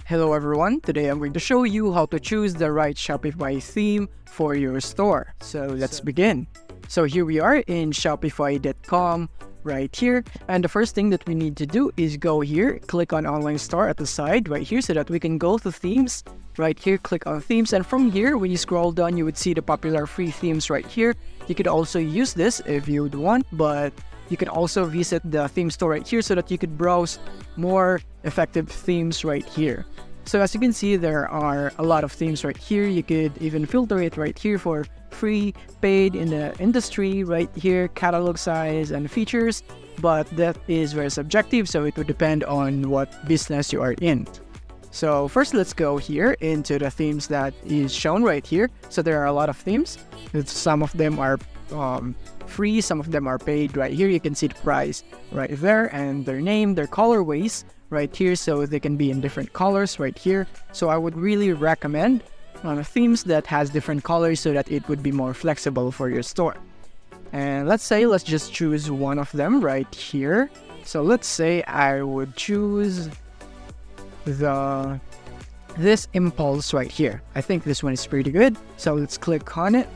Hello everyone, today I'm going to show you how to choose the right Shopify theme for your store. So let's begin. So here we are in shopify.com right here, and the first thing that we need to do is go here, click on online store at the side right here so that we can go to themes. Right here, click on themes, and from here when you scroll down you would see the popular free themes right here. You could also use this if you would want, but you can also visit the theme store right here so that you could browse more effective themes right here. So as you can see, there are a lot of themes right here. You could even filter it right here for free, paid, in the industry right here, catalog size and features, but that is very subjective, so it would depend on what business you are in. So first, let's go here into the themes that is shown right here. So there are a lot of themes. Some of them are free, some of them are paid. Right here you can see the price right there and their name, their colorways right here, so they can be in different colors right here. So I would really recommend themes that has different colors so that it would be more flexible for your store. And let's just choose one of them right here. So let's say I would choose this impulse right here. I think this one is pretty good, so let's click on it.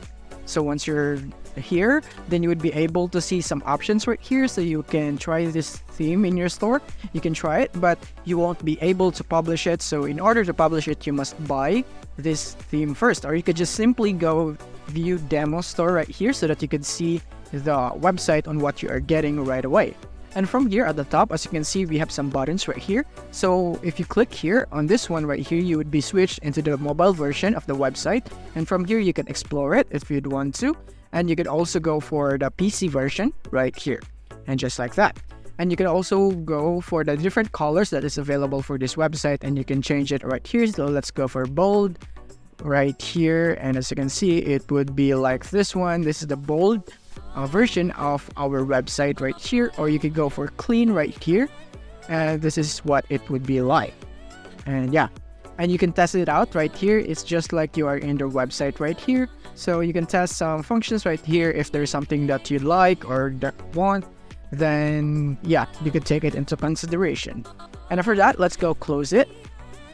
So once you're here, then you would be able to see some options right here, so you can try this theme in your store. You can try it, but you won't be able to publish it. So in order to publish it, you must buy this theme first, or you could just simply go view demo store right here so that you could see the website on what you are getting right away. And from here at the top, as you can see, we have some buttons right here. So if you click here on this one right here, you would be switched into the mobile version of the website. And from here, you can explore it if you'd want to. And you could also go for the PC version right here. And just like that. And you can also go for the different colors that is available for this website. And you can change it right here. So let's go for bold right here. And as you can see, it would be like this one. This is the bold version of our website right here, or you could go for clean right here, and this is what it would be like. And yeah, and you can test it out right here. It's just like you are in their website right here, so you can test some functions right here. If there's something that you like or that want, then yeah, you could take it into consideration. And after that, let's go close it.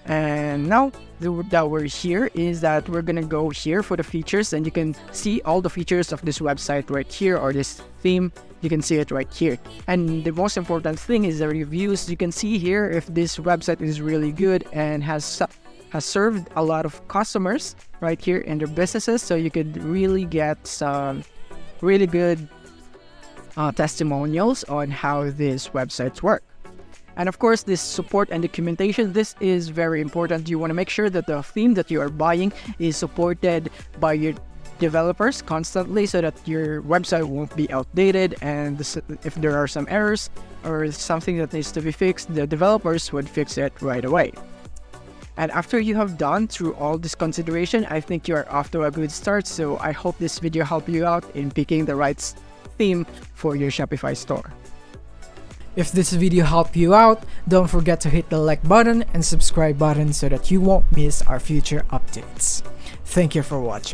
And now that we're here is that we're gonna go here for the features, and you can see all the features of this website right here, or this theme. You can see it right here. And the most important thing is the reviews. You can see here if this website is really good and has served a lot of customers right here in their businesses, so you could really get some really good testimonials on how these websites work. And of course, this support and documentation, this is very important. You want to make sure that the theme that you are buying is supported by your developers constantly, so that your website won't be outdated, and if there are some errors or something that needs to be fixed, the developers would fix it right away. And after you have done through all this consideration, I think you are off to a good start. So I hope this video helped you out in picking the right theme for your Shopify store. If this video helped you out, don't forget to hit the like button and subscribe button so that you won't miss our future updates. Thank you for watching.